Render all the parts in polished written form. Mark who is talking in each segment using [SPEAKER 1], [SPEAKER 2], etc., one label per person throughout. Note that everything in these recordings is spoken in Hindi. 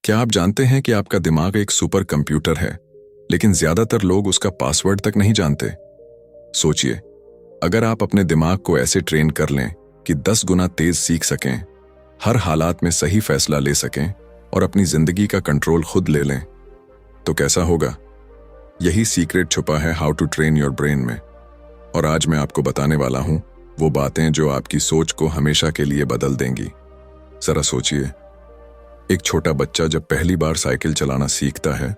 [SPEAKER 1] क्या आप जानते हैं कि आपका दिमाग एक सुपर कंप्यूटर है, लेकिन ज्यादातर लोग उसका पासवर्ड तक नहीं जानते। सोचिए, अगर आप अपने दिमाग को ऐसे ट्रेन कर लें कि 10 गुना तेज सीख सकें, हर हालात में सही फैसला ले सकें और अपनी जिंदगी का कंट्रोल खुद ले लें, तो कैसा होगा? यही सीक्रेट छुपा है how to train your brain में। और आज मैं आपको बताने वाला हूं वो बातें जो आपकी सोच को हमेशा के लिए बदल देंगी। जरा सोचिए, एक छोटा बच्चा जब पहली बार साइकिल चलाना सीखता है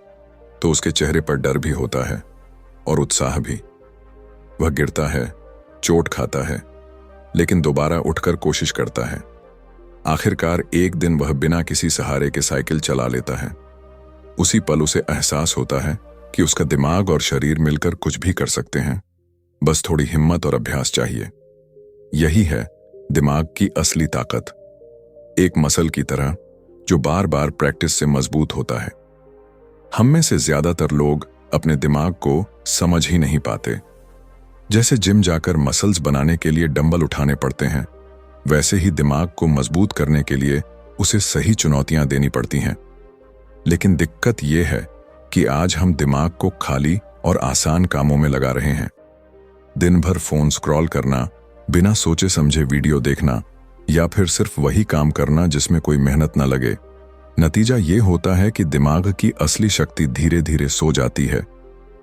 [SPEAKER 1] तो उसके चेहरे पर डर भी होता है और उत्साह भी। वह गिरता है, चोट खाता है, लेकिन दोबारा उठकर कोशिश करता है। आखिरकार एक दिन वह बिना किसी सहारे के साइकिल चला लेता है। उसी पल उसे एहसास होता है कि उसका दिमाग और शरीर मिलकर कुछ भी कर सकते हैं, बस थोड़ी हिम्मत और अभ्यास चाहिए। यही है दिमाग की असली ताकत, एक मसल की तरह जो बार बार प्रैक्टिस से मजबूत होता है। हम में से ज्यादातर लोग अपने दिमाग को समझ ही नहीं पाते। जैसे जिम जाकर मसल्स बनाने के लिए डंबल उठाने पड़ते हैं, वैसे ही दिमाग को मजबूत करने के लिए उसे सही चुनौतियां देनी पड़ती हैं। लेकिन दिक्कत यह है कि आज हम दिमाग को खाली और आसान कामों में लगा रहे हैं। दिन भर फोन स्क्रॉल करना, बिना सोचे समझे वीडियो देखना, या फिर सिर्फ वही काम करना जिसमें कोई मेहनत न लगे। नतीजा ये होता है कि दिमाग की असली शक्ति धीरे धीरे सो जाती है।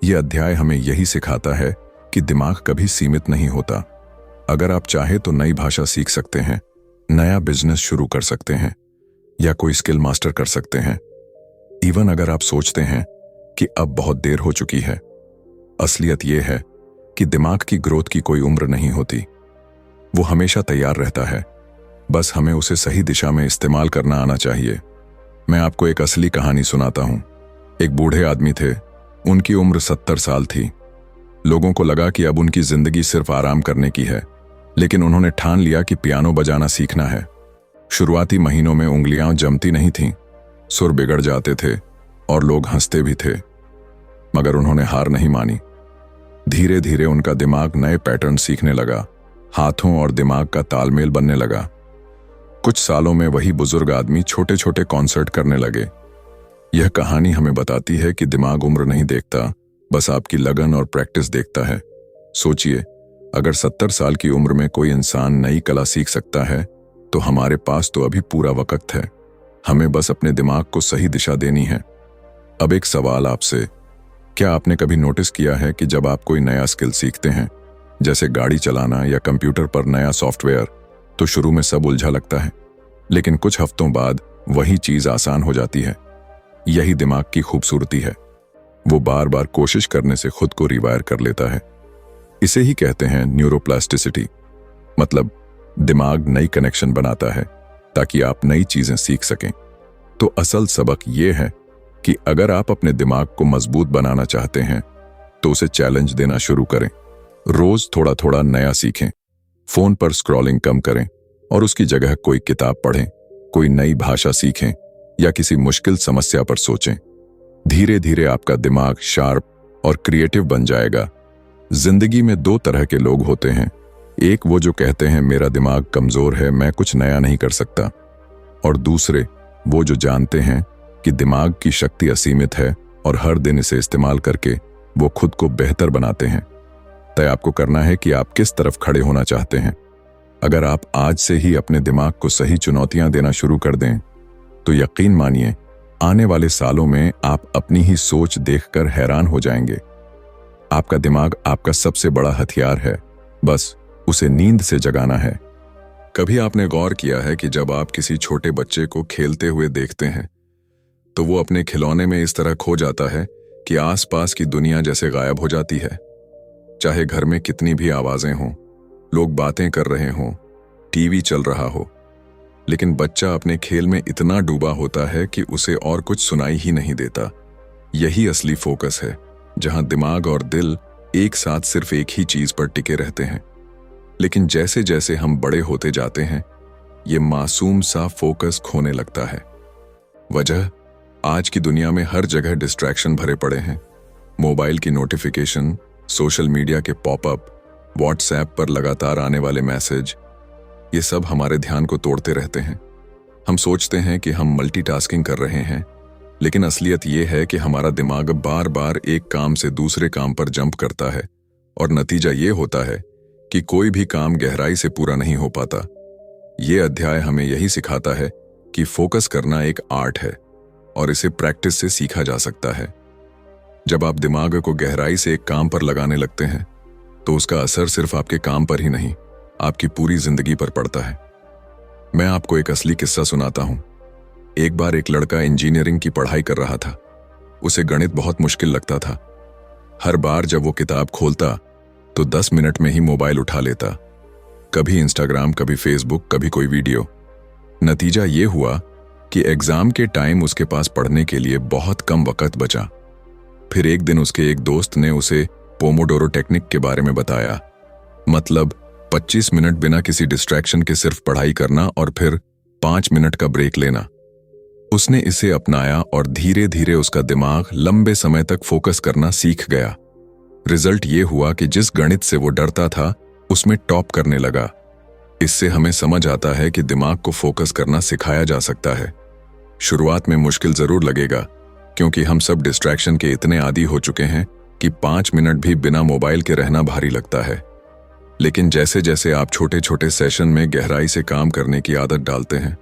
[SPEAKER 1] यह अध्याय हमें यही सिखाता है कि दिमाग कभी सीमित नहीं होता। अगर आप चाहे तो नई भाषा सीख सकते हैं, नया बिजनेस शुरू कर सकते हैं, या कोई स्किल मास्टर कर सकते हैं। इवन अगर आप सोचते हैं कि अब बहुत देर हो चुकी है, असलियत यह है कि दिमाग की ग्रोथ की कोई उम्र नहीं होती। वो हमेशा तैयार रहता है, बस हमें उसे सही दिशा में इस्तेमाल करना आना चाहिए। मैं आपको एक असली कहानी सुनाता हूं। एक बूढ़े आदमी थे, उनकी उम्र 70 साल थी। लोगों को लगा कि अब उनकी जिंदगी सिर्फ आराम करने की है, लेकिन उन्होंने ठान लिया कि पियानो बजाना सीखना है। शुरुआती महीनों में उंगलियां जमती नहीं थीं, सुर बिगड़ जाते थे और लोग हंसते भी थे, मगर उन्होंने हार नहीं मानी। धीरे धीरे उनका दिमाग नए पैटर्न सीखने लगा, हाथों और दिमाग का तालमेल बनने लगा। कुछ सालों में वही बुजुर्ग आदमी छोटे छोटे कॉन्सर्ट करने लगे। यह कहानी हमें बताती है कि दिमाग उम्र नहीं देखता, बस आपकी लगन और प्रैक्टिस देखता है। सोचिए, अगर 70 साल की उम्र में कोई इंसान नई कला सीख सकता है, तो हमारे पास तो अभी पूरा वक्त है। हमें बस अपने दिमाग को सही दिशा देनी है। अब एक सवाल आपसे, क्या आपने कभी नोटिस किया है कि जब आप कोई नया स्किल सीखते हैं, जैसे गाड़ी चलाना या कंप्यूटर पर नया सॉफ्टवेयर, तो शुरू में सब उलझा लगता है, लेकिन कुछ हफ्तों बाद वही चीज आसान हो जाती है। यही दिमाग की खूबसूरती है, वो बार बार कोशिश करने से खुद को रिवायर कर लेता है। इसे ही कहते हैं न्यूरोप्लास्टिसिटी। मतलब दिमाग नई कनेक्शन बनाता है ताकि आप नई चीजें सीख सकें। तो असल सबक यह है कि अगर आप अपने दिमाग को मजबूत बनाना चाहते हैं, तो उसे चैलेंज देना शुरू करें। रोज थोड़ा थोड़ा नया सीखें, फोन पर स्क्रॉलिंग कम करें और उसकी जगह कोई किताब पढ़ें, कोई नई भाषा सीखें या किसी मुश्किल समस्या पर सोचें। धीरे धीरे आपका दिमाग शार्प और क्रिएटिव बन जाएगा। जिंदगी में 2 तरह के लोग होते हैं, एक वो जो कहते हैं मेरा दिमाग कमजोर है, मैं कुछ नया नहीं कर सकता, और दूसरे वो जो जानते हैं कि दिमाग की शक्ति असीमित है और हर दिन इसे इस्तेमाल करके वो खुद को बेहतर बनाते हैं। तय आपको करना है कि आप किस तरफ खड़े होना चाहते हैं। अगर आप आज से ही अपने दिमाग को सही चुनौतियां देना शुरू कर दें, तो यकीन मानिए आने वाले सालों में आप अपनी ही सोच देखकर हैरान हो जाएंगे। आपका दिमाग आपका सबसे बड़ा हथियार है, बस उसे नींद से जगाना है। कभी आपने गौर किया है कि जब आप किसी छोटे बच्चे को खेलते हुए देखते हैं, तो वो अपने खिलौने में इस तरह खो जाता है कि आसपास की दुनिया जैसे गायब हो जाती है। चाहे घर में कितनी भी आवाजें हों, लोग बातें कर रहे हों, टीवी चल रहा हो, लेकिन बच्चा अपने खेल में इतना डूबा होता है कि उसे और कुछ सुनाई ही नहीं देता। यही असली फोकस है, जहां दिमाग और दिल एक साथ सिर्फ एक ही चीज पर टिके रहते हैं। लेकिन जैसे जैसे हम बड़े होते जाते हैं, ये मासूम सा फोकस खोने लगता है। वजह, आज की दुनिया में हर जगह डिस्ट्रैक्शन भरे पड़े हैं। मोबाइल की नोटिफिकेशन, सोशल मीडिया के पॉपअप, व्हाट्सएप पर लगातार आने वाले मैसेज, ये सब हमारे ध्यान को तोड़ते रहते हैं। हम सोचते हैं कि हम मल्टीटास्किंग कर रहे हैं, लेकिन असलियत ये है कि हमारा दिमाग बार बार एक काम से दूसरे काम पर जंप करता है और नतीजा ये होता है कि कोई भी काम गहराई से पूरा नहीं हो पाता। ये अध्याय हमें यही सिखाता है कि फोकस करना एक आर्ट है और इसे प्रैक्टिस से सीखा जा सकता है। जब आप दिमाग को गहराई से एक काम पर लगाने लगते हैं तो उसका असर सिर्फ आपके काम पर ही नहीं, आपकी पूरी जिंदगी पर पड़ता है। मैं आपको एक असली किस्सा सुनाता हूं। एक बार एक लड़का इंजीनियरिंग की पढ़ाई कर रहा था। उसे गणित बहुत मुश्किल लगता था। हर बार जब वो किताब खोलता तो 10 मिनट में ही मोबाइल उठा लेता। कभी इंस्टाग्राम, कभी फेसबुक, कभी कोई वीडियो। नतीजा ये हुआ कि एग्जाम के टाइम उसके पास पढ़ने के लिए बहुत कम वक्त बचा। फिर एक दिन उसके एक दोस्त ने उसे पोमोडोरो टेक्निक के बारे में बताया, मतलब 25 मिनट बिना किसी डिस्ट्रैक्शन के सिर्फ पढ़ाई करना और फिर 5 मिनट का ब्रेक लेना। उसने इसे अपनाया और धीरे धीरे उसका दिमाग लंबे समय तक फोकस करना सीख गया। रिजल्ट ये हुआ कि जिस गणित से वो डरता था उसमें टॉप करने लगा। इससे हमें समझ आता है कि दिमाग को फोकस करना सिखाया जा सकता है। शुरुआत में मुश्किल जरूर लगेगा, क्योंकि हम सब डिस्ट्रैक्शन के इतने आदी हो चुके हैं कि 5 मिनट भी बिना मोबाइल के रहना भारी लगता है। लेकिन जैसे जैसे आप छोटे छोटे सेशन में गहराई से काम करने की आदत डालते हैं,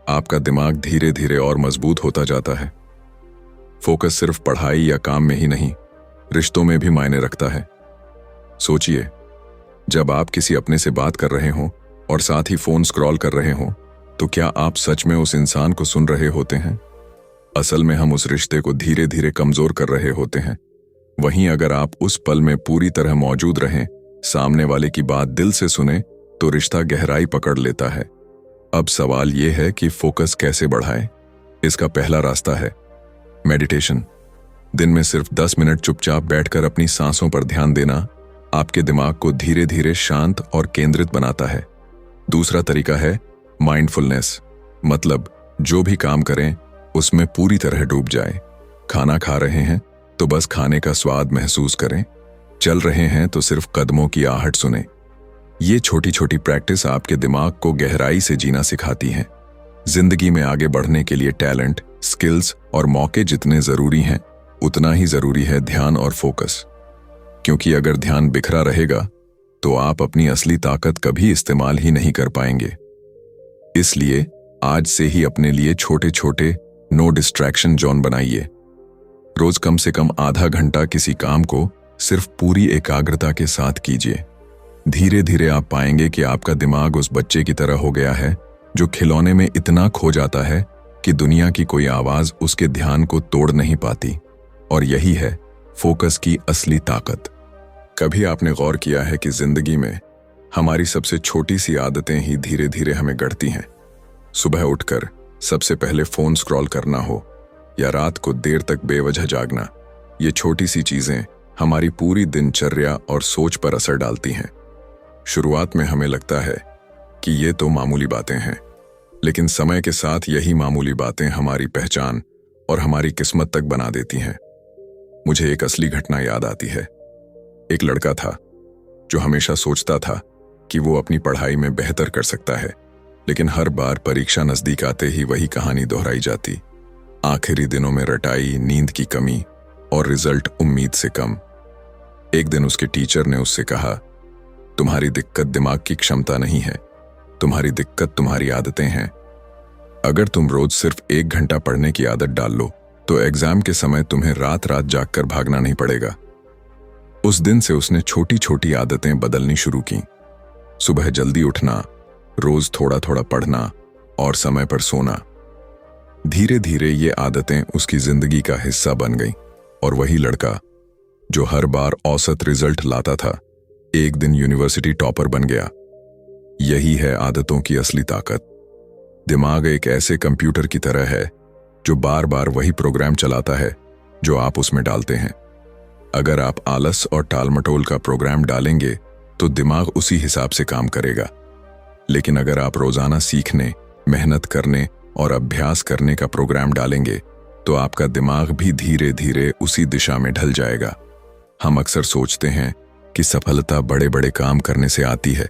[SPEAKER 1] आपका दिमाग धीरे धीरे और मजबूत होता जाता है। फोकस सिर्फ पढ़ाई या काम में ही नहीं, रिश्तों में भी मायने रखता है। सोचिए, जब आप किसी अपने से बात कर रहे हों और साथ ही फोन स्क्रॉल कर रहे हों, तो क्या आप सच में उस इंसान को सुन रहे होते हैं? असल में हम उस रिश्ते को धीरे धीरे कमजोर कर रहे होते हैं। वहीं अगर आप उस पल में पूरी तरह मौजूद रहें, सामने वाले की बात दिल से सुने, तो रिश्ता गहराई पकड़ लेता है। अब सवाल यह है कि फोकस कैसे बढ़ाएं? इसका पहला रास्ता है मेडिटेशन। दिन में सिर्फ 10 मिनट चुपचाप बैठकर अपनी सांसों पर ध्यान देना आपके दिमाग को धीरे धीरे शांत और केंद्रित बनाता है। दूसरा तरीका है माइंडफुलनेस, मतलब जो भी काम करें उसमें पूरी तरह डूब जाएं। खाना खा रहे हैं तो बस खाने का स्वाद महसूस करें, चल रहे हैं तो सिर्फ कदमों की आहट सुने। ये छोटी छोटी प्रैक्टिस आपके दिमाग को गहराई से जीना सिखाती हैं। जिंदगी में आगे बढ़ने के लिए टैलेंट, स्किल्स और मौके जितने जरूरी हैं, उतना ही जरूरी है ध्यान और फोकस। क्योंकि अगर ध्यान बिखरा रहेगा तो आप अपनी असली ताकत कभी इस्तेमाल ही नहीं कर पाएंगे। इसलिए आज से ही अपने लिए छोटे छोटे नो डिस्ट्रैक्शन जोन बनाइए। रोज कम से कम आधा घंटा किसी काम को सिर्फ पूरी एकाग्रता के साथ कीजिए। धीरे धीरे आप पाएंगे कि आपका दिमाग उस बच्चे की तरह हो गया है जो खिलौने में इतना खो जाता है कि दुनिया की कोई आवाज उसके ध्यान को तोड़ नहीं पाती। और यही है फोकस की असली ताकत। कभी आपने गौर किया है कि जिंदगी में हमारी सबसे छोटी सी आदतें ही धीरे धीरे हमें गढ़ती हैं? सुबह उठकर सबसे पहले फोन स्क्रॉल करना हो या रात को देर तक बेवजह जागना, ये छोटी सी चीजें हमारी पूरी दिनचर्या और सोच पर असर डालती हैं। शुरुआत में हमें लगता है कि ये तो मामूली बातें हैं, लेकिन समय के साथ यही मामूली बातें हमारी पहचान और हमारी किस्मत तक बना देती हैं। मुझे एक असली घटना याद आती है। एक लड़का था जो हमेशा सोचता था कि वो अपनी पढ़ाई में बेहतर कर सकता है, लेकिन हर बार परीक्षा नजदीक आते ही वही कहानी दोहराई जाती। आखिरी दिनों में रटाई, नींद की कमी और रिजल्ट उम्मीद से कम। एक दिन उसके टीचर ने उससे कहा, तुम्हारी दिक्कत दिमाग की क्षमता नहीं है, तुम्हारी दिक्कत तुम्हारी आदतें हैं। अगर तुम रोज सिर्फ 1 घंटा पढ़ने की आदत डाल लो तो एग्जाम के समय तुम्हें रात रात जागकर भागना नहीं पड़ेगा। उस दिन से उसने छोटी छोटी आदतें बदलनी शुरू की। सुबह जल्दी उठना, रोज थोड़ा थोड़ा पढ़ना और समय पर सोना। धीरे धीरे ये आदतें उसकी जिंदगी का हिस्सा बन गईं और वही लड़का जो हर बार औसत रिजल्ट लाता था, एक दिन यूनिवर्सिटी टॉपर बन गया। यही है आदतों की असली ताकत। दिमाग एक ऐसे कंप्यूटर की तरह है जो बार बार वही प्रोग्राम चलाता है जो आप उसमें डालते हैं। अगर आप आलस और टालमटोल का प्रोग्राम डालेंगे तो दिमाग उसी हिसाब से काम करेगा। लेकिन अगर आप रोजाना सीखने, मेहनत करने और अभ्यास करने का प्रोग्राम डालेंगे तो आपका दिमाग भी धीरे धीरे उसी दिशा में ढल जाएगा। हम अक्सर सोचते हैं कि सफलता बड़े बड़े काम करने से आती है,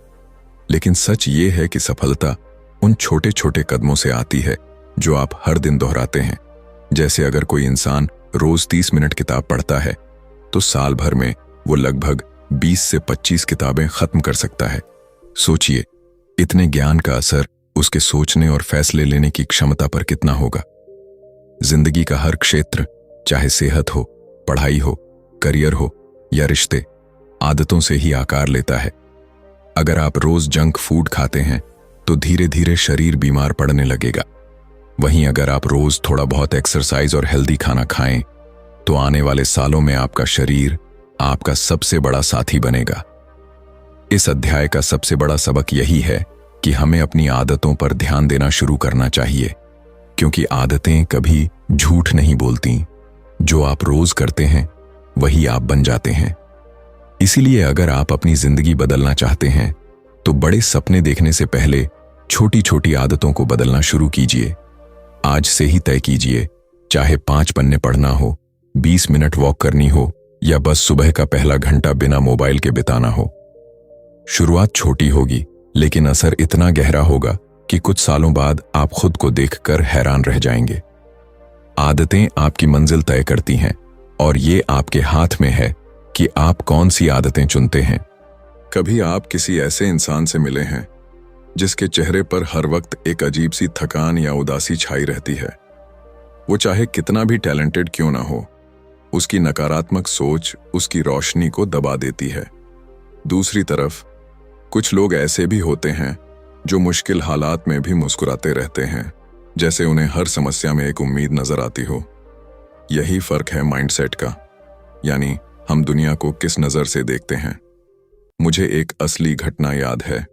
[SPEAKER 1] लेकिन सच ये है कि सफलता उन छोटे छोटे कदमों से आती है जो आप हर दिन दोहराते हैं। जैसे अगर कोई इंसान रोज 30 मिनट किताब पढ़ता है तो साल भर में वो लगभग 20 से 25 किताबें खत्म कर सकता है। सोचिए, इतने ज्ञान का असर उसके सोचने और फैसले लेने की क्षमता पर कितना होगा। जिंदगी का हर क्षेत्र, चाहे सेहत हो, पढ़ाई हो, करियर हो या रिश्ते, आदतों से ही आकार लेता है। अगर आप रोज जंक फूड खाते हैं तो धीरे धीरे शरीर बीमार पड़ने लगेगा। वहीं अगर आप रोज थोड़ा बहुत एक्सरसाइज और हेल्दी खाना खाएं तो आने वाले सालों में आपका शरीर आपका सबसे बड़ा साथी बनेगा। इस अध्याय का सबसे बड़ा सबक यही है कि हमें अपनी आदतों पर ध्यान देना शुरू करना चाहिए, क्योंकि आदतें कभी झूठ नहीं बोलती। जो आप रोज करते हैं वही आप बन जाते हैं। इसीलिए अगर आप अपनी जिंदगी बदलना चाहते हैं तो बड़े सपने देखने से पहले छोटी छोटी आदतों को बदलना शुरू कीजिए। आज से ही तय कीजिए, चाहे 5 पन्ने पढ़ना हो, 20 मिनट वॉक करनी हो या बस सुबह का पहला घंटा बिना मोबाइल के बिताना हो। शुरुआत छोटी होगी लेकिन असर इतना गहरा होगा कि कुछ सालों बाद आप खुद को देखकर हैरान रह जाएंगे। आदतें आपकी मंजिल तय करती हैं और ये आपके हाथ में है कि आप कौन सी आदतें चुनते हैं। कभी आप किसी ऐसे इंसान से मिले हैं जिसके चेहरे पर हर वक्त एक अजीब सी थकान या उदासी छाई रहती है। वो चाहे कितना भी टैलेंटेड क्यों ना हो, उसकी नकारात्मक सोच उसकी रोशनी को दबा देती है। दूसरी तरफ कुछ लोग ऐसे भी होते हैं जो मुश्किल हालात में भी मुस्कुराते रहते हैं, जैसे उन्हें हर समस्या में एक उम्मीद नजर आती हो। यही फर्क है माइंडसेट का, यानी हम दुनिया को किस नजर से देखते हैं। मुझे एक असली घटना याद है।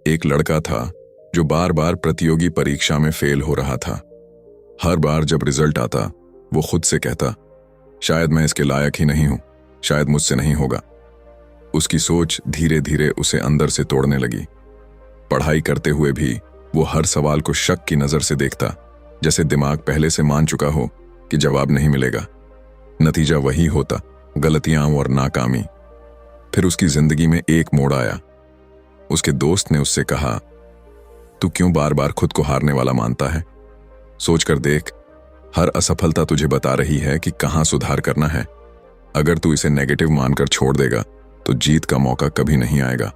[SPEAKER 1] एक लड़का था जो बार बार प्रतियोगी परीक्षा में फेल हो रहा था। हर बार जब रिजल्ट आता वो खुद से कहता, शायद मैं इसके लायक ही नहीं हूं, शायद मुझसे नहीं होगा। उसकी सोच धीरे धीरे उसे अंदर से तोड़ने लगी। पढ़ाई करते हुए भी वो हर सवाल को शक की नजर से देखता, जैसे दिमाग पहले से मान चुका हो कि जवाब नहीं मिलेगा। नतीजा वही होता, गलतियां और नाकामी। फिर उसकी जिंदगी में एक मोड़ आया। उसके दोस्त ने उससे कहा, तू क्यों बार बार खुद को हारने वाला मानता है? सोचकर देख, हर असफलता तुझे बता रही है कि कहां सुधार करना है। अगर तू इसे नेगेटिव मानकर छोड़ देगा तो जीत का मौका कभी नहीं आएगा।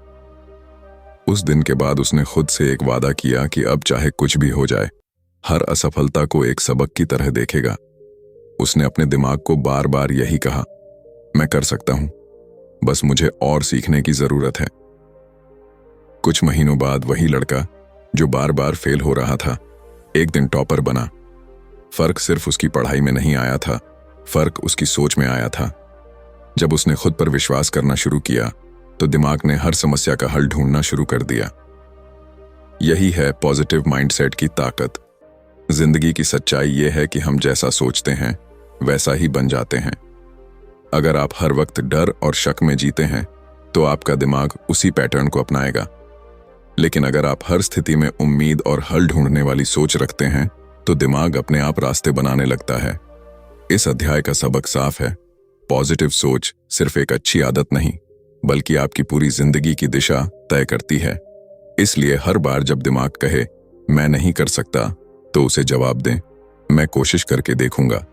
[SPEAKER 1] उस दिन के बाद उसने खुद से एक वादा किया कि अब चाहे कुछ भी हो जाए, हर असफलता को एक सबक की तरह देखेगा। उसने अपने दिमाग को बार बार यही कहा, मैं कर सकता हूं, बस मुझे और सीखने की जरूरत है। कुछ महीनों बाद वही लड़का जो बार बार फेल हो रहा था, एक दिन टॉपर बना। फर्क सिर्फ उसकी पढ़ाई में नहीं आया था, फर्क उसकी सोच में आया था। जब उसने खुद पर विश्वास करना शुरू किया तो दिमाग ने हर समस्या का हल ढूंढना शुरू कर दिया। यही है पॉजिटिव माइंडसेट की ताकत। जिंदगी की सच्चाई यह है कि हम जैसा सोचते हैं वैसा ही बन जाते हैं। अगर आप हर वक्त डर और शक में जीते हैं तो आपका दिमाग उसी पैटर्न को अपनाएगा। लेकिन अगर आप हर स्थिति में उम्मीद और हल ढूंढने वाली सोच रखते हैं तो दिमाग अपने आप रास्ते बनाने लगता है। इस अध्याय का सबक साफ है, पॉजिटिव सोच सिर्फ एक अच्छी आदत नहीं बल्कि आपकी पूरी जिंदगी की दिशा तय करती है। इसलिए हर बार जब दिमाग कहे मैं नहीं कर सकता तो उसे जवाब दें, मैं कोशिश करके देखूंगा।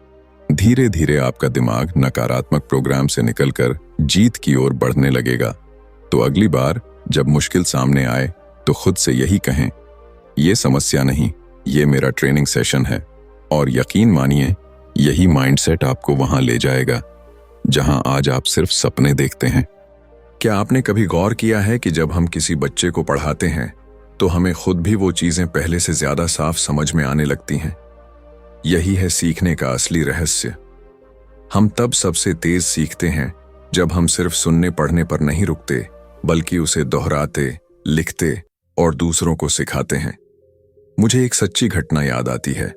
[SPEAKER 1] धीरे धीरे आपका दिमाग नकारात्मक प्रोग्राम से निकलकर जीत की ओर बढ़ने लगेगा। तो अगली बार जब मुश्किल सामने आए तो खुद से यही कहें, ये समस्या नहीं, ये मेरा ट्रेनिंग सेशन है। और यकीन मानिए, यही माइंडसेट आपको वहां ले जाएगा जहां आज आप सिर्फ सपने देखते हैं। क्या आपने कभी गौर किया है कि जब हम किसी बच्चे को पढ़ाते हैं तो हमें खुद भी वो चीजें पहले से ज्यादा साफ समझ में आने लगती हैं? यही है सीखने का असली रहस्य। हम तब सबसे तेज सीखते हैं जब हम सिर्फ सुनने पढ़ने पर नहीं रुकते बल्कि उसे दोहराते, लिखते और दूसरों को सिखाते हैं। मुझे एक सच्ची घटना याद आती है।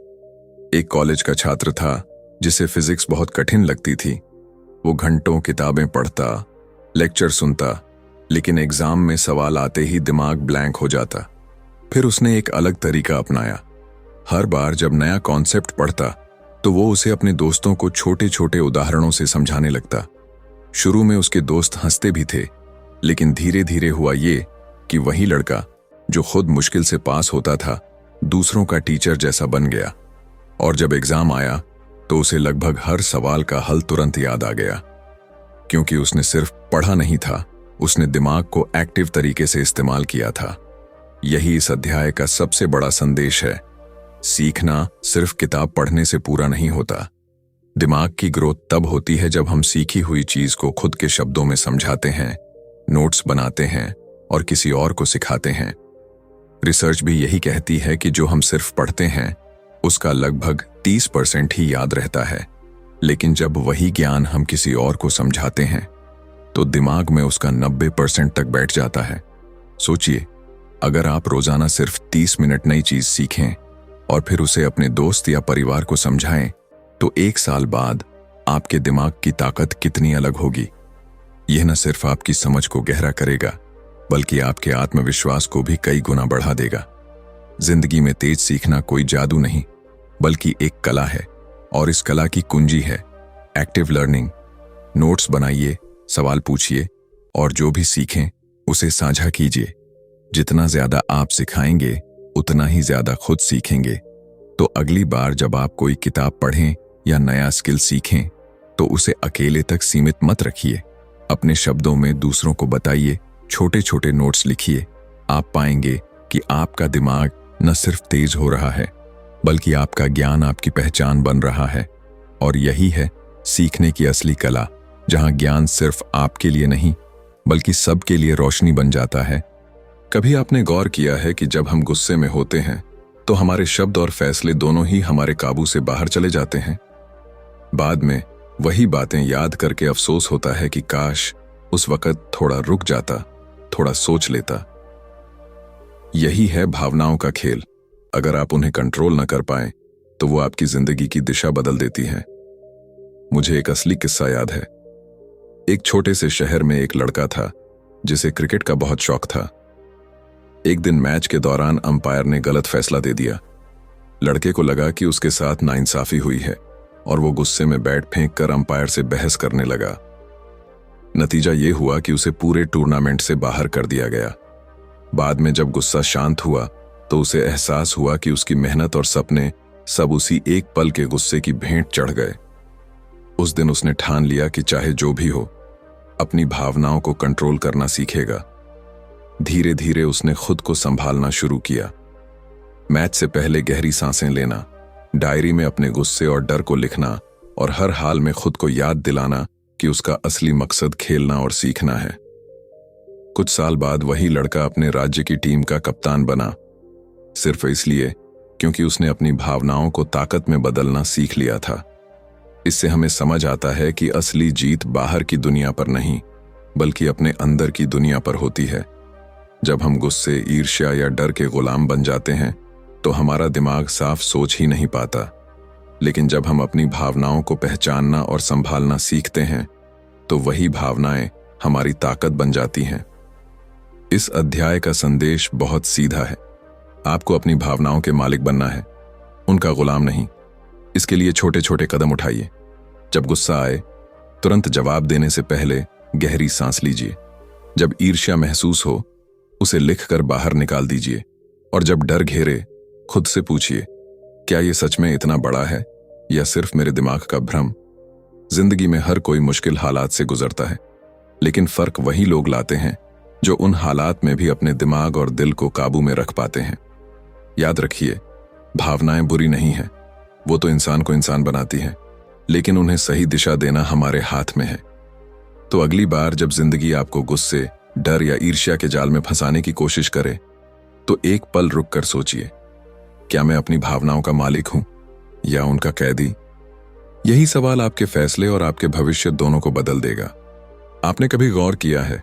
[SPEAKER 1] एक कॉलेज का छात्र था जिसे फिजिक्स बहुत कठिन लगती थी। वो घंटों किताबें पढ़ता, लेक्चर सुनता, लेकिन एग्जाम में सवाल आते ही दिमाग ब्लैंक हो जाता। फिर उसने एक अलग तरीका अपनाया। हर बार जब नया कॉन्सेप्ट पढ़ता तो वो उसे अपने दोस्तों को छोटे छोटे उदाहरणों से समझाने लगता। शुरू में उसके दोस्त हंसते भी थे, लेकिन धीरे धीरे हुआ ये कि वही लड़का जो खुद मुश्किल से पास होता था दूसरों का टीचर जैसा बन गया। और जब एग्जाम आया तो उसे लगभग हर सवाल का हल तुरंत याद आ गया, क्योंकि उसने सिर्फ पढ़ा नहीं था, उसने दिमाग को एक्टिव तरीके से इस्तेमाल किया था। यही इस अध्याय का सबसे बड़ा संदेश है। सीखना सिर्फ किताब पढ़ने से पूरा नहीं होता। दिमाग की ग्रोथ तब होती है जब हम सीखी हुई चीज को खुद के शब्दों में समझाते हैं, नोट्स बनाते हैं और किसी और को सिखाते हैं। रिसर्च भी यही कहती है कि जो हम सिर्फ पढ़ते हैं उसका लगभग 30% ही याद रहता है, लेकिन जब वही ज्ञान हम किसी और को समझाते हैं तो दिमाग में उसका 90% तक बैठ जाता है। सोचिए, अगर आप रोजाना सिर्फ 30 मिनट नई चीज सीखें और फिर उसे अपने दोस्त या परिवार को समझाएं, तो 1 साल बाद आपके दिमाग की ताकत कितनी अलग होगी। यह न सिर्फ आपकी समझ को गहरा करेगा, बल्कि आपके आत्मविश्वास को भी कई गुना बढ़ा देगा। जिंदगी में तेज सीखना कोई जादू नहीं, बल्कि एक कला है, और इस कला की कुंजी है एक्टिव लर्निंग। नोट्स बनाइए, सवाल पूछिए और जो भी सीखें उसे साझा कीजिए। जितना ज्यादा आप सिखाएंगे उतना ही ज्यादा खुद सीखेंगे। तो अगली बार जब आप कोई किताब पढ़ें या नया स्किल सीखें तो उसे अकेले तक सीमित मत रखिए। अपने शब्दों में दूसरों को बताइए, छोटे छोटे नोट्स लिखिए। आप पाएंगे कि आपका दिमाग न सिर्फ तेज हो रहा है, बल्कि आपका ज्ञान आपकी पहचान बन रहा है। और यही है सीखने की असली कला, जहां ज्ञान सिर्फ आपके लिए नहीं बल्कि सबके लिए रोशनी बन जाता है। कभी आपने गौर किया है कि जब हम गुस्से में होते हैं तो हमारे शब्द और फैसले दोनों ही हमारे काबू से बाहर चले जाते हैं। बाद में वही बातें याद करके अफसोस होता है कि काश उस वक्त थोड़ा रुक जाता, थोड़ा सोच लेता। यही है भावनाओं का खेल। अगर आप उन्हें कंट्रोल न कर पाएं तो वो आपकी जिंदगी की दिशा बदल देती हैं। मुझे एक असली किस्सा याद है। एक छोटे से शहर में एक लड़का था जिसे क्रिकेट का बहुत शौक था। एक दिन मैच के दौरान अंपायर ने गलत फैसला दे दिया। लड़के को लगा कि उसके साथ नाइंसाफी हुई है और वो गुस्से में बैट फेंक कर अंपायर से बहस करने लगा। नतीजा ये हुआ कि उसे पूरे टूर्नामेंट से बाहर कर दिया गया। बाद में जब गुस्सा शांत हुआ तो उसे एहसास हुआ कि उसकी मेहनत और सपने सब उसी एक पल के गुस्से की भेंट चढ़ गए। उस दिन उसने ठान लिया कि चाहे जो भी हो, अपनी भावनाओं को कंट्रोल करना सीखेगा। धीरे धीरे उसने खुद को संभालना शुरू किया। मैच से पहले गहरी सांसें लेना, डायरी में अपने गुस्से और डर को लिखना और हर हाल में खुद को याद दिलाना कि उसका असली मकसद खेलना और सीखना है। कुछ साल बाद वही लड़का अपने राज्य की टीम का कप्तान बना, सिर्फ इसलिए क्योंकि उसने अपनी भावनाओं को ताकत में बदलना सीख लिया था। इससे हमें समझ आता है कि असली जीत बाहर की दुनिया पर नहीं, बल्कि अपने अंदर की दुनिया पर होती है। जब हम गुस्से, ईर्ष्या या डर के गुलाम बन जाते हैं तो हमारा दिमाग साफ सोच ही नहीं पाता। लेकिन जब हम अपनी भावनाओं को पहचानना और संभालना सीखते हैं तो वही भावनाएं हमारी ताकत बन जाती हैं। इस अध्याय का संदेश बहुत सीधा है। आपको अपनी भावनाओं के मालिक बनना है, उनका गुलाम नहीं। इसके लिए छोटे छोटे कदम उठाइए। जब गुस्सा आए, तुरंत जवाब देने से पहले गहरी सांस लीजिए। जब ईर्ष्या महसूस हो, उसे लिखकर बाहर निकाल दीजिए। और जब डर घेरे, खुद से पूछिए, क्या यह सच में इतना बड़ा है या सिर्फ मेरे दिमाग का भ्रम? जिंदगी में हर कोई मुश्किल हालात से गुजरता है, लेकिन फर्क वही लोग लाते हैं जो उन हालात में भी अपने दिमाग और दिल को काबू में रख पाते हैं। याद रखिए, भावनाएं बुरी नहीं हैं, वो तो इंसान को इंसान बनाती हैं, लेकिन उन्हें सही दिशा देना हमारे हाथ में है। तो अगली बार जब जिंदगी आपको गुस्से, डर या ईर्ष्या के जाल में फंसाने की कोशिश करे, तो एक पल रुक कर सोचिए, क्या मैं अपनी भावनाओं का मालिक हूं या उनका कैदी? यही सवाल आपके फैसले और आपके भविष्य दोनों को बदल देगा। आपने कभी गौर किया है,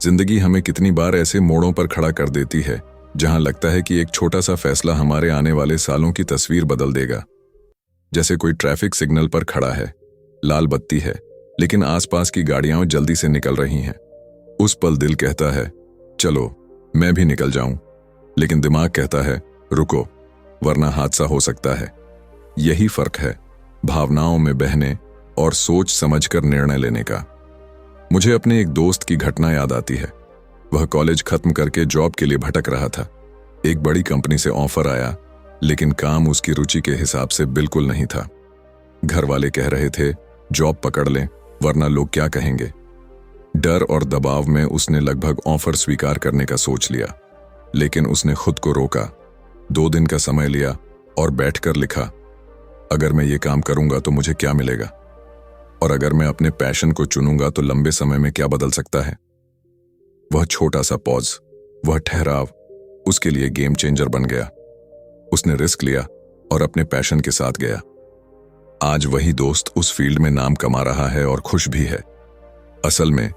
[SPEAKER 1] जिंदगी हमें कितनी बार ऐसे मोड़ों पर खड़ा कर देती है जहां लगता है कि एक छोटा सा फैसला हमारे आने वाले सालों की तस्वीर बदल देगा। जैसे कोई ट्रैफिक सिग्नल पर खड़ा है, लाल बत्ती है, लेकिन आसपास की गाड़ियां जल्दी से निकल रही हैं। उस पल दिल कहता है, चलो मैं भी निकल जाऊं, लेकिन दिमाग कहता है, रुको, वरना हादसा हो सकता है। यही फर्क है भावनाओं में बहने और सोच समझकर निर्णय लेने का। मुझे अपने एक दोस्त की घटना याद आती है। वह कॉलेज खत्म करके जॉब के लिए भटक रहा था। एक बड़ी कंपनी से ऑफर आया, लेकिन काम उसकी रुचि के हिसाब से बिल्कुल नहीं था। घर वाले कह रहे थे जॉब पकड़ लें वरना लोग क्या कहेंगे। डर और दबाव में उसने लगभग ऑफर स्वीकार करने का सोच लिया, लेकिन उसने खुद को रोका। 2 दिन का समय लिया और बैठकर लिखा, अगर मैं ये काम करूंगा तो मुझे क्या मिलेगा, और अगर मैं अपने पैशन को चुनूंगा तो लंबे समय में क्या बदल सकता है। वह छोटा सा पॉज, वह ठहराव उसके लिए गेम चेंजर बन गया। उसने रिस्क लिया और अपने पैशन के साथ गया। आज वही दोस्त उस फील्ड में नाम कमा रहा है और खुश भी है। असल में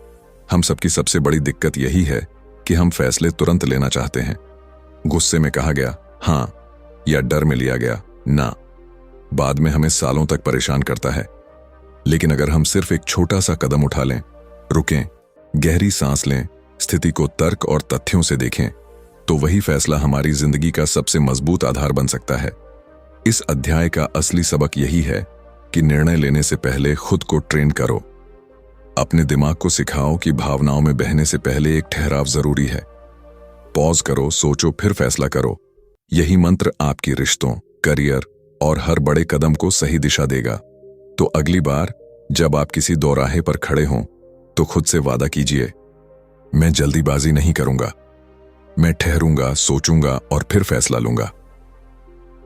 [SPEAKER 1] हम सबकी सबसे बड़ी दिक्कत यही है कि हम फैसले तुरंत लेना चाहते हैं। गुस्से में कहा गया हाँ या डर में लिया गया ना, बाद में हमें सालों तक परेशान करता है। लेकिन अगर हम सिर्फ एक छोटा सा कदम उठा लें, रुकें, गहरी सांस लें, स्थिति को तर्क और तथ्यों से देखें, तो वही फैसला हमारी जिंदगी का सबसे मजबूत आधार बन सकता है। इस अध्याय का असली सबक यही है कि निर्णय लेने से पहले खुद को ट्रेन करो। अपने दिमाग को सिखाओ कि भावनाओं में बहने से पहले एक ठहराव जरूरी है। पॉज करो, सोचो, फिर फैसला करो। यही मंत्र आपकी रिश्तों, करियर और हर बड़े कदम को सही दिशा देगा। तो अगली बार जब आप किसी दोराहे पर खड़े हों तो खुद से वादा कीजिए, मैं जल्दीबाजी नहीं करूंगा, मैं ठहरूंगा, सोचूंगा और फिर फैसला लूंगा।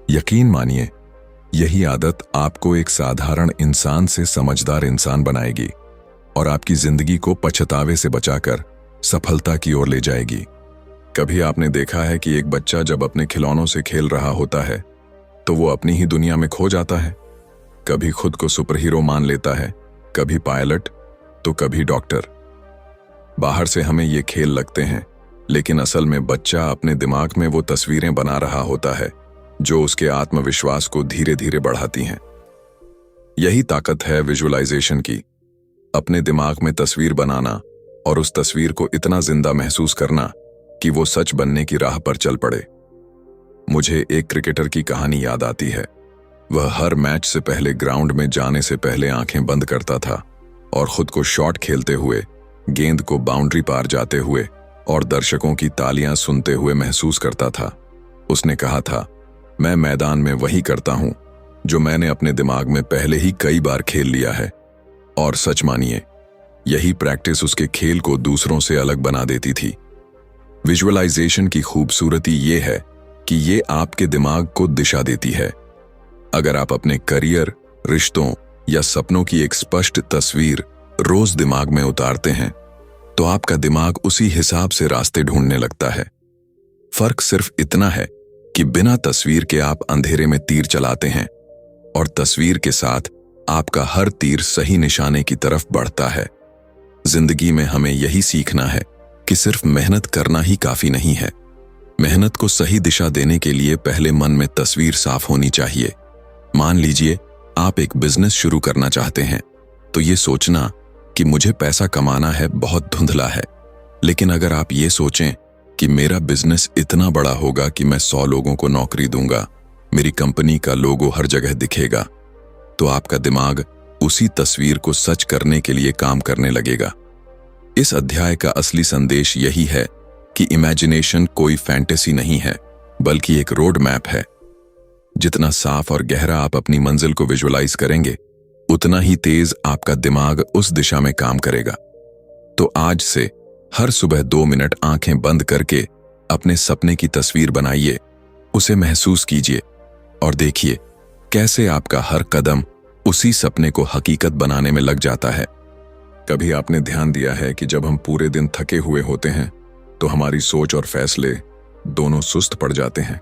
[SPEAKER 1] यकीन मानिए, यही आदत आपको एक साधारण इंसान से समझदार इंसान बनाएगी और आपकी जिंदगी को पछतावे से बचाकर सफलता की ओर ले जाएगी। कभी आपने देखा है कि एक बच्चा जब अपने खिलौनों से खेल रहा होता है तो वो अपनी ही दुनिया में खो जाता है। कभी खुद को सुपर हीरो मान लेता है, कभी पायलट तो कभी डॉक्टर। बाहर से हमें ये खेल लगते हैं, लेकिन असल में बच्चा अपने दिमाग में वो तस्वीरें बना रहा होता है जो उसके आत्मविश्वास को धीरे धीरे बढ़ाती हैं। यही ताकत है विजुअलाइजेशन की। अपने दिमाग में तस्वीर बनाना और उस तस्वीर को इतना जिंदा महसूस करना कि वो सच बनने की राह पर चल पड़े। मुझे एक क्रिकेटर की कहानी याद आती है। वह हर मैच से पहले ग्राउंड में जाने से पहले आंखें बंद करता था और खुद को शॉट खेलते हुए, गेंद को बाउंड्री पार जाते हुए और दर्शकों की तालियां सुनते हुए महसूस करता था। उसने कहा था, मैं मैदान में वही करता हूं जो मैंने अपने दिमाग में पहले ही कई बार खेल लिया है। और सच मानिए, यही प्रैक्टिस उसके खेल को दूसरों से अलग बना देती थी। विजुअलाइजेशन की खूबसूरती ये है कि ये आपके दिमाग को दिशा देती है। अगर आप अपने करियर, रिश्तों या सपनों की एक स्पष्ट तस्वीर रोज दिमाग में उतारते हैं तो आपका दिमाग उसी हिसाब से रास्ते ढूंढने लगता है। फर्क सिर्फ इतना है कि बिना तस्वीर के आप अंधेरे में तीर चलाते हैं और तस्वीर के साथ आपका हर तीर सही निशाने की तरफ बढ़ता है। जिंदगी में हमें यही सीखना है कि सिर्फ मेहनत करना ही काफी नहीं है। मेहनत को सही दिशा देने के लिए पहले मन में तस्वीर साफ होनी चाहिए। मान लीजिए आप एक बिजनेस शुरू करना चाहते हैं तो ये सोचना कि मुझे पैसा कमाना है बहुत धुंधला है। लेकिन अगर आप ये सोचें कि मेरा बिजनेस इतना बड़ा होगा कि मैं 100 लोगों को नौकरी दूंगा, मेरी कंपनी का लोगो हर जगह दिखेगा, तो आपका दिमाग उसी तस्वीर को सच करने के लिए काम करने लगेगा। इस अध्याय का असली संदेश यही है कि इमेजिनेशन कोई फैंटेसी नहीं है, बल्कि एक रोड मैप है। जितना साफ और गहरा आप अपनी मंजिल को विजुअलाइज करेंगे, उतना ही तेज आपका दिमाग उस दिशा में काम करेगा। तो आज से हर सुबह 2 मिनट आंखें बंद करके अपने सपने की तस्वीर बनाइए, उसे महसूस कीजिए और देखिए कैसे आपका हर कदम उसी सपने को हकीकत बनाने में लग जाता है। कभी आपने ध्यान दिया है कि जब हम पूरे दिन थके हुए होते हैं तो हमारी सोच और फैसले दोनों सुस्त पड़ जाते हैं।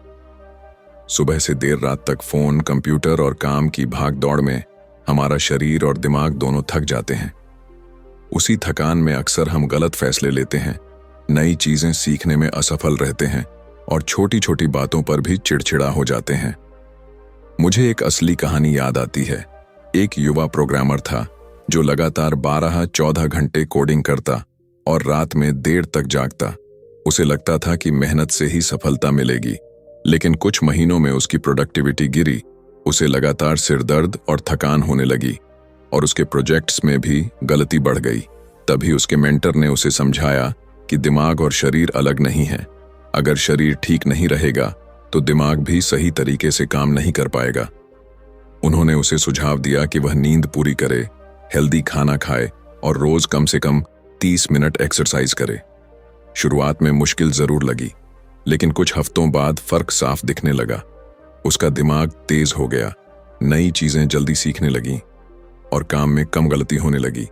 [SPEAKER 1] सुबह से देर रात तक फोन, कंप्यूटर और काम की भाग दौड़ में हमारा शरीर और दिमाग दोनों थक जाते हैं। उसी थकान में अक्सर हम गलत फैसले लेते हैं, नई चीजें सीखने में असफल रहते हैं और छोटी छोटी बातों पर भी चिड़चिड़ा हो जाते हैं। मुझे एक असली कहानी याद आती है। एक युवा प्रोग्रामर था जो लगातार 12-14 घंटे कोडिंग करता और रात में देर तक जागता। उसे लगता था कि मेहनत से ही सफलता मिलेगी, लेकिन कुछ महीनों में उसकी प्रोडक्टिविटी गिरी। उसे लगातार सिरदर्द और थकान होने लगी और उसके प्रोजेक्ट्स में भी गलती बढ़ गई। तभी उसके मेंटर ने उसे समझाया कि दिमाग और शरीर अलग नहीं है। अगर शरीर ठीक नहीं रहेगा तो दिमाग भी सही तरीके से काम नहीं कर पाएगा। उन्होंने उसे सुझाव दिया कि वह नींद पूरी करे, हेल्दी खाना खाए और रोज कम से कम 30 मिनट एक्सरसाइज करे। शुरुआत में मुश्किल जरूर लगी, लेकिन कुछ हफ्तों बाद फर्क साफ दिखने लगा। उसका दिमाग तेज हो गया, नई चीजें जल्दी सीखने लगी और काम में कम गलती होने लगी।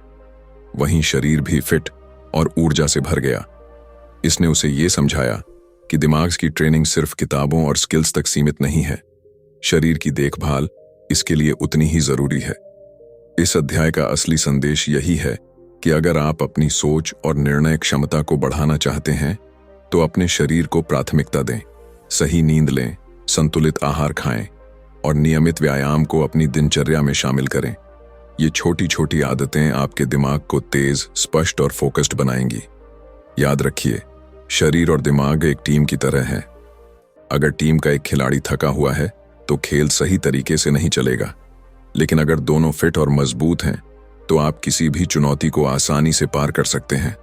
[SPEAKER 1] वहीं शरीर भी फिट और ऊर्जा से भर गया। इसने उसे ये समझाया कि दिमाग की ट्रेनिंग सिर्फ किताबों और स्किल्स तक सीमित नहीं है, शरीर की देखभाल इसके लिए उतनी ही जरूरी है। इस अध्याय का असली संदेश यही है कि अगर आप अपनी सोच और निर्णय क्षमता को बढ़ाना चाहते हैं तो अपने शरीर को प्राथमिकता दें, सही नींद लें, संतुलित आहार खाएं और नियमित व्यायाम को अपनी दिनचर्या में शामिल करें। ये छोटी छोटी आदतें आपके दिमाग को तेज, स्पष्ट और फोकस्ड बनाएंगी। याद रखिए, शरीर और दिमाग एक टीम की तरह है। अगर टीम का एक खिलाड़ी थका हुआ है तो खेल सही तरीके से नहीं चलेगा, लेकिन अगर दोनों फिट और मजबूत हैं तो आप किसी भी चुनौती को आसानी से पार कर सकते हैं।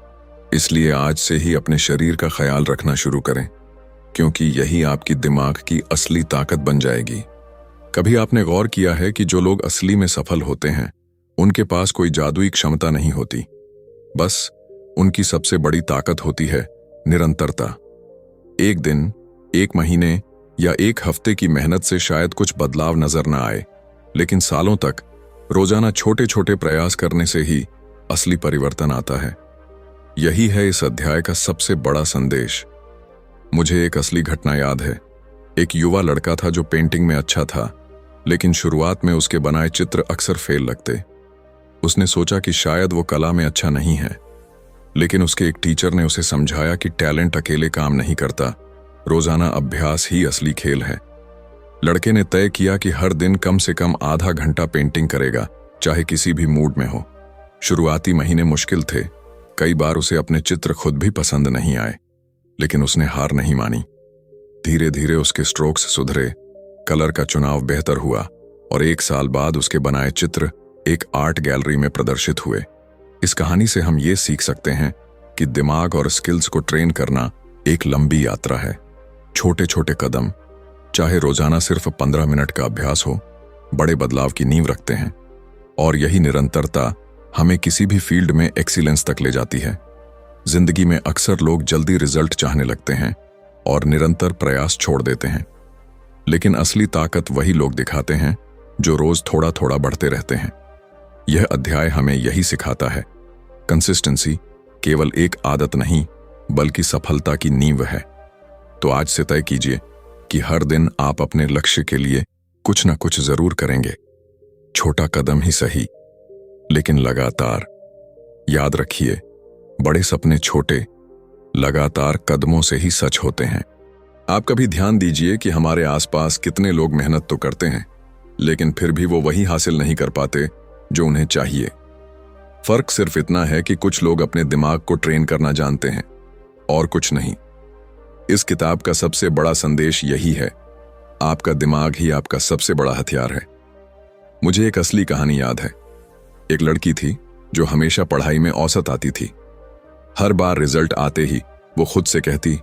[SPEAKER 1] इसलिए आज से ही अपने शरीर का ख्याल रखना शुरू करें, क्योंकि यही आपकी दिमाग की असली ताकत बन जाएगी। कभी आपने गौर किया है कि जो लोग असली में सफल होते हैं उनके पास कोई जादुई क्षमता नहीं होती, बस उनकी सबसे बड़ी ताकत होती है निरंतरता। एक दिन, एक महीने या एक हफ्ते की मेहनत से शायद कुछ बदलाव नजर न आए, लेकिन सालों तक रोजाना छोटे छोटे प्रयास करने से ही असली परिवर्तन आता है। यही है इस अध्याय का सबसे बड़ा संदेश। मुझे एक असली घटना याद है। एक युवा लड़का था जो पेंटिंग में अच्छा था, लेकिन शुरुआत में उसके बनाए चित्र अक्सर फेल लगते। उसने सोचा कि शायद वो कला में अच्छा नहीं है, लेकिन उसके एक टीचर ने उसे समझाया कि टैलेंट अकेले काम नहीं करता, रोजाना अभ्यास ही असली खेल है। लड़के ने तय किया कि हर दिन कम से कम आधा घंटा पेंटिंग करेगा, चाहे किसी भी मूड में हो। शुरुआती महीने मुश्किल थे, कई बार उसे अपने चित्र खुद भी पसंद नहीं आए, लेकिन उसने हार नहीं मानी। धीरे धीरे उसके स्ट्रोक्स सुधरे, कलर का चुनाव बेहतर हुआ और एक साल बाद उसके बनाए चित्र एक आर्ट गैलरी में प्रदर्शित हुए। इस कहानी से हम ये सीख सकते हैं कि दिमाग और स्किल्स को ट्रेन करना एक लंबी यात्रा है। छोटे छोटे कदम, चाहे रोजाना सिर्फ 15 मिनट का अभ्यास हो, बड़े बदलाव की नींव रखते हैं और यही निरंतरता हमें किसी भी फील्ड में एक्सीलेंस तक ले जाती है। जिंदगी में अक्सर लोग जल्दी रिजल्ट चाहने लगते हैं और निरंतर प्रयास छोड़ देते हैं, लेकिन असली ताकत वही लोग दिखाते हैं जो रोज थोड़ा थोड़ा बढ़ते रहते हैं। यह अध्याय हमें यही सिखाता है, कंसिस्टेंसी केवल एक आदत नहीं बल्कि सफलता की नींव है। तो आज से तय कीजिए कि हर दिन आप अपने लक्ष्य के लिए कुछ न कुछ जरूर करेंगे। छोटा कदम ही सही, लेकिन लगातार। याद रखिए, बड़े सपने छोटे, लगातार कदमों से ही सच होते हैं। आप कभी ध्यान दीजिए कि हमारे आसपास कितने लोग मेहनत तो करते हैं, लेकिन फिर भी वो वही हासिल नहीं कर पाते जो उन्हें चाहिए। फर्क सिर्फ इतना है कि कुछ लोग अपने दिमाग को ट्रेन करना जानते हैं और कुछ नहीं। इस किताब का सबसे बड़ा संदेश यही है, आपका दिमाग ही आपका सबसे बड़ा हथियार है। मुझे एक असली कहानी याद है। एक लड़की थी जो हमेशा पढ़ाई में औसत आती थी। हर बार रिजल्ट आते ही वो खुद से कहती,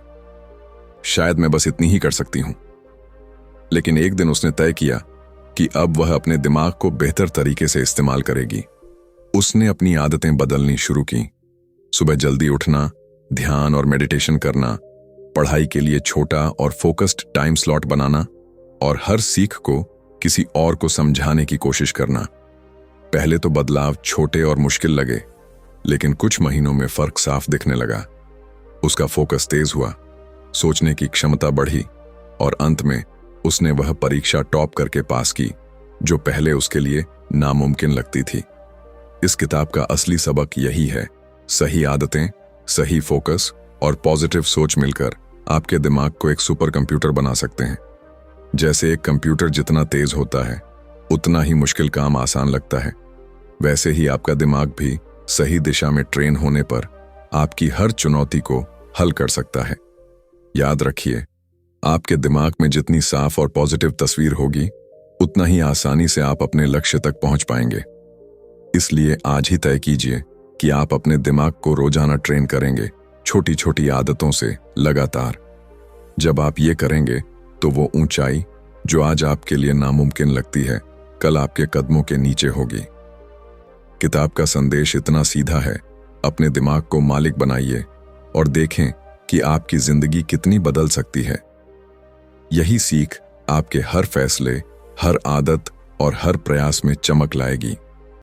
[SPEAKER 1] शायद मैं बस इतनी ही कर सकती हूं। लेकिन एक दिन उसने तय किया कि अब वह अपने दिमाग को बेहतर तरीके से इस्तेमाल करेगी। उसने अपनी आदतें बदलनी शुरू की। सुबह जल्दी उठना, ध्यान और मेडिटेशन करना, पढ़ाई के लिए छोटा और फोकस्ड टाइम स्लॉट बनाना और हर सीख को किसी और को समझाने की कोशिश करना। पहले तो बदलाव छोटे और मुश्किल लगे, लेकिन कुछ महीनों में फर्क साफ दिखने लगा। उसका फोकस तेज हुआ, सोचने की क्षमता बढ़ी और अंत में उसने वह परीक्षा टॉप करके पास की जो पहले उसके लिए नामुमकिन लगती थी। इस किताब का असली सबक यही है, सही आदतें, सही फोकस और पॉजिटिव सोच मिलकर आपके दिमाग को एक सुपर कंप्यूटर बना सकते हैं। जैसे एक कंप्यूटर जितना तेज होता है उतना ही मुश्किल काम आसान लगता है, वैसे ही आपका दिमाग भी सही दिशा में ट्रेन होने पर आपकी हर चुनौती को हल कर सकता है। याद रखिए, आपके दिमाग में जितनी साफ और पॉजिटिव तस्वीर होगी उतना ही आसानी से आप अपने लक्ष्य तक पहुंच पाएंगे। इसलिए आज ही तय कीजिए कि आप अपने दिमाग को रोजाना ट्रेन करेंगे, छोटी छोटी आदतों से लगातार। जब आप ये करेंगे तो वो ऊंचाई जो आज आपके लिए नामुमकिन लगती है, कल आपके कदमों के नीचे होगी। किताब का संदेश इतना सीधा है, अपने दिमाग को मालिक बनाइए और देखें कि आपकी जिंदगी कितनी बदल सकती है। यही सीख आपके हर फैसले, हर आदत और हर प्रयास में चमक लाएगी।